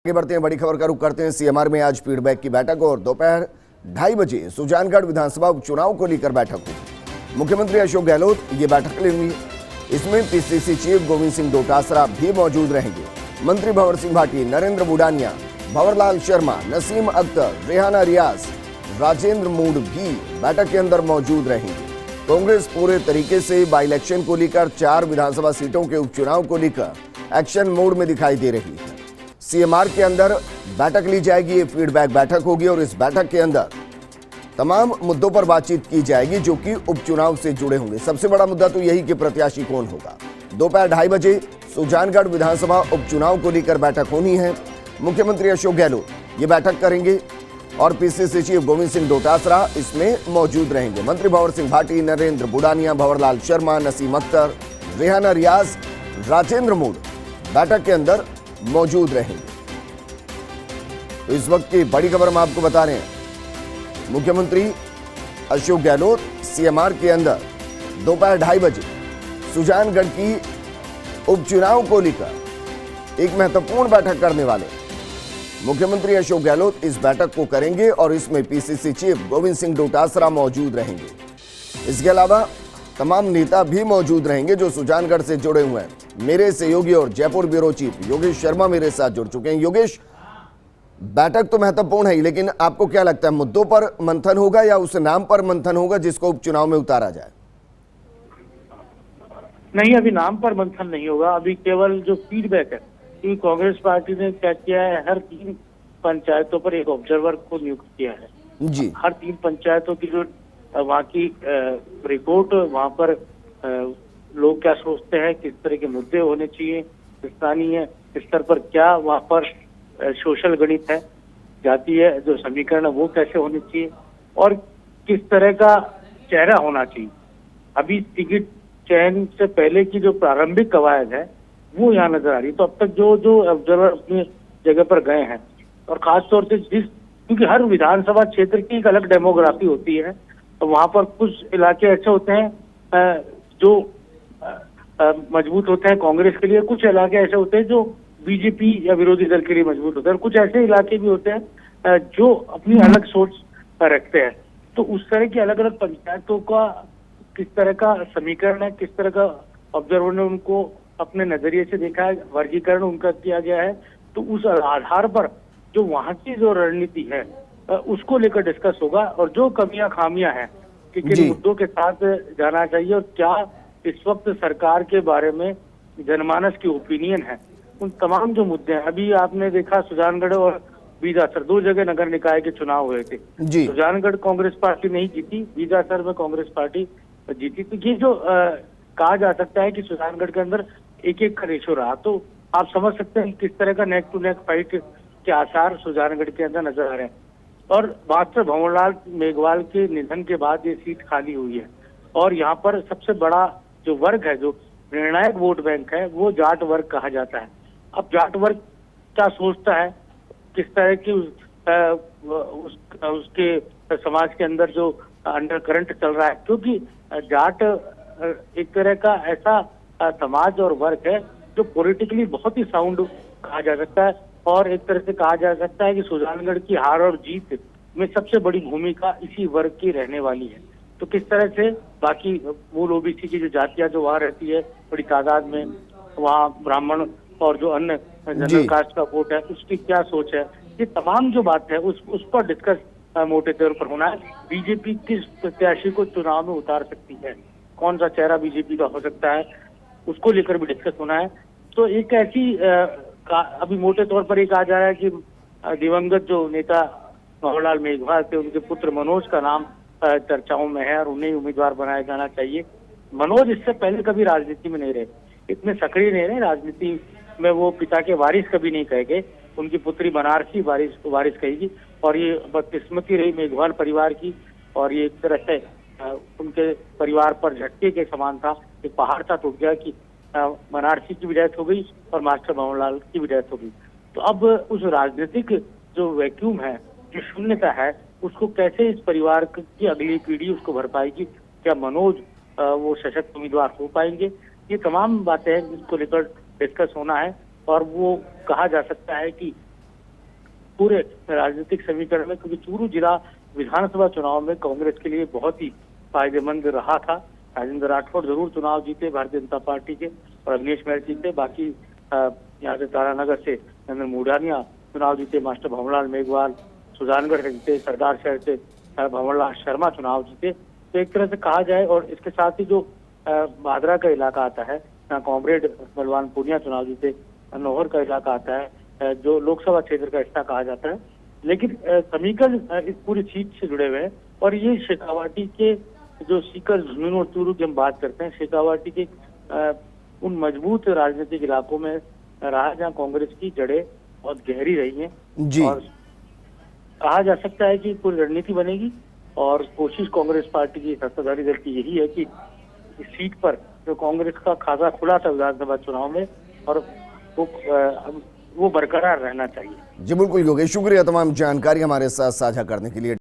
आगे बढ़ते हैं, बड़ी खबर का रुख करते हैं। सीएमआर में आज फीडबैक की बैठक और दोपहर 2:30 बजे सुजानगढ़ विधानसभा उपचुनाव को लेकर बैठक होगी। मुख्यमंत्री अशोक गहलोत ये बैठक लेंगे। इसमें पीसीसी चीफ गोविंद सिंह डोटासरा भी मौजूद रहेंगे। मंत्री भंवर सिंह भाटी, नरेंद्र बुडानिया, भंवरलाल शर्मा, नसीम अख्तर, रेहाना रियाज, राजेंद्र मूड भी बैठक के अंदर मौजूद रहेंगे। कांग्रेस पूरे तरीके से बाई इलेक्शन को लेकर 4 विधानसभा सीटों के उपचुनाव को लेकर एक्शन मोड में दिखाई दे रही है। सीएमआर के अंदर बैठक ली जाएगी, ये फीडबैक बैठक होगी और इस बैठक के अंदर तमाम मुद्दों पर बातचीत की जाएगी जो कि उपचुनाव से जुड़े होंगे। सबसे बड़ा मुद्दा तो यही कि प्रत्याशी कौन होगा। दोपहर 2:30 बजे सुजानगढ़ विधानसभा उपचुनाव को लेकर बैठक होनी है। मुख्यमंत्री अशोक गहलोत ये बैठक करेंगे और पीसीसी चीफ गोविंद सिंह डोटासरा इसमें मौजूद रहेंगे। मंत्री भंवर सिंह भाटी, नरेंद्र बुडानिया, भंवरलाल शर्मा, नसीम अख्तर, रेहाना रियाज, राजेंद्र मूड बैठक के अंदर मौजूद रहेंगे। तो इस वक्त की बड़ी खबर हम आपको बता रहे हैं। मुख्यमंत्री अशोक गहलोत सीएमआर के अंदर दोपहर 2:30 बजे सुजानगढ़ की उपचुनाव को लेकर एक महत्वपूर्ण बैठक करने वाले। मुख्यमंत्री अशोक गहलोत इस बैठक को करेंगे और इसमें पीसीसी चीफ गोविंद सिंह डोटासरा मौजूद रहेंगे। इसके अलावा तमाम नेता भी मौजूद रहेंगे जो सुजानगढ़ से जुड़े हुए हैं। मेरे सहयोगी और जयपुर ब्यूरो चीफ योगेश शर्मा मेरे साथ जुड़ चुके हैं। योगेश, बैठक तो महत्वपूर्ण है, लेकिन आपको क्या लगता है, मुद्दों पर मंथन होगा या उस नाम पर मंथन होगा जिसको उपचुनाव में उतारा जाए? नहीं, अभी नाम पर मंथन नहीं होगा। अभी केवल जो फीडबैक है, क्योंकि कांग्रेस पार्टी ने क्या किया है, हर 3 पंचायतों पर एक ऑब्जर्वर को नियुक्त किया है जी। हर 3 पंचायतों की जो वहाँ की रिपोर्ट, वहाँ पर लोग क्या सोचते हैं, किस तरह के मुद्दे होने चाहिए, स्थानीय स्तर पर क्या वहाँ पर सोशल गणित है, जातीय जो समीकरण है वो कैसे होने चाहिए और किस तरह का चेहरा होना चाहिए। अभी टिकट चयन से पहले की जो प्रारंभिक कवायद है वो यहाँ नजर आ रही है। तो अब तक जो ऑब्जर्वर अपनी जगह पर गए हैं, और खासतौर से क्योंकि हर विधानसभा क्षेत्र की एक अलग डेमोग्राफी होती है, तो वहाँ पर कुछ इलाके ऐसे होते हैं जो मजबूत होते हैं कांग्रेस के लिए, कुछ इलाके ऐसे होते हैं जो बीजेपी या विरोधी दल के लिए मजबूत होते हैं, और कुछ ऐसे इलाके भी होते हैं जो अपनी अलग सोच रखते हैं। तो उस तरह की अलग अलग पंचायतों का किस तरह का समीकरण है, किस तरह का ऑब्जर्वर ने उनको अपने नजरिए से देखा है, वर्गीकरण उनका किया गया है, तो उस आधार पर जो वहाँ की जो रणनीति है उसको लेकर डिस्कस होगा। और जो कमियां खामियां हैं कि किन मुद्दों के साथ जाना चाहिए और क्या इस वक्त सरकार के बारे में जनमानस की ओपिनियन है, उन तमाम जो मुद्दे हैं। अभी आपने देखा सुजानगढ़ और बीजासर 2 जगह नगर निकाय के चुनाव हुए थे। सुजानगढ़ कांग्रेस पार्टी नहीं जीती, बीजासर में कांग्रेस पार्टी जीती। तो ये जो कहा जा सकता है कि सुजानगढ़ के अंदर 1-1 का रेशो रहा, तो आप समझ सकते हैं किस तरह का नेक टू नेक फाइट के आसार सुजानगढ़ के अंदर नजर आ रहे हैं। और मास्टर भंवरलाल मेघवाल के निधन के बाद ये सीट खाली हुई है और यहाँ पर सबसे बड़ा जो वर्ग है, जो निर्णायक वोट बैंक है, वो जाट वर्ग कहा जाता है। अब जाट वर्ग क्या सोचता है, किस तरह की उसके समाज के अंदर जो अंडर करंट चल रहा है, क्योंकि जाट एक तरह का ऐसा समाज और वर्ग है जो पॉलिटिकली बहुत ही साउंड कहा जा सकता है, और एक तरह से कहा जा सकता है कि सुजानगढ़ की हार और जीत में सबसे बड़ी भूमिका इसी वर्ग की रहने वाली है। तो किस तरह से बाकी मूल ओबीसी की जो जातियां जो वहाँ रहती है बड़ी तादाद में, वहाँ ब्राह्मण और जो अन्य जनरल कास्ट का वोट है, उसकी क्या सोच है, ये तमाम जो बात है उस पर डिस्कस मोटे तौर पर होना है। बीजेपी किस प्रत्याशी को चुनाव में उतार सकती है, कौन सा चेहरा बीजेपी का हो सकता है, उसको लेकर भी डिस्कस होना है। तो एक ऐसी अभी मोटे तौर पर ये कहा जा रहा है कि दिवंगत जो नेता भंवरलाल मेघवाल थे, उनके पुत्र मनोज का नाम चर्चाओं में है और उन्हें उम्मीदवार बनाया जाना चाहिए। मनोज इससे पहले कभी राजनीति में नहीं रहे, इतने सक्रिय नहीं रहे राजनीति में, वो पिता के वारिस कभी नहीं कहे गए, उनकी पुत्री बनारसी वारिस कहेगी। और ये बदकिस्मती रही मेघवाल परिवार की, और ये एक तरह से उनके परिवार पर झटके के समान था, एक पहाड़ सा टूट गया कि बनारसी की भी डेथ हो गई और मास्टर भंवरलाल की भी डेथ हो गई। तो अब उस राजनीतिक जो वैक्यूम है, जो शून्यता है, उसको कैसे इस परिवार की अगली पीढ़ी उसको भर पाएगी, क्या मनोज वो सशक्त उम्मीदवार हो पाएंगे, ये तमाम बातें हैं जिसको लेकर डिस्कस होना है। और वो कहा जा सकता है कि पूरे राजनीतिक समीकरण में, क्योंकि चूरू जिला विधानसभा चुनाव में कांग्रेस के लिए बहुत ही फायदेमंद रहा था। राजेंद्र राठौड़ जरूर चुनाव जीते भारतीय जनता पार्टी के और अवनीश महर जीते, बाकी यहाँ से तारानगर से नरेंद्र मुडानिया चुनाव जीते, मास्टर भंवरलाल मेघवाल सुजानगढ़ से जीते, सरदार शहर से भंवरलाल शर्मा चुनाव जीते। तो एक तरह से कहा जाए, और इसके साथ ही जो भादरा का इलाका आता है, यहाँ कॉमरेड बलवान पूनिया चुनाव जीते, नौहर का इलाका आता है जो लोकसभा क्षेत्र का हिस्सा कहा जाता है। लेकिन समीकरण इस पूरी सीट से जुड़े हुए हैं, और ये शेखावाटी के जो सीकर, झुंझुनू और चूरू की हम बात करते हैं, शेखावाटी के उन मजबूत राजनीतिक इलाकों में रहा है जहाँ कांग्रेस की जड़ें बहुत गहरी रही हैं जी। और कहा जा सकता है कि पूरी रणनीति बनेगी और कोशिश कांग्रेस पार्टी की, सत्ताधारी दल की यही है कि इस सीट पर जो कांग्रेस का खाता खुला था विधानसभा चुनाव में, और वो बरकरार रहना चाहिए। जी बिल्कुल योगेश, शुक्रिया तमाम जानकारी हमारे साथ साझा करने के लिए।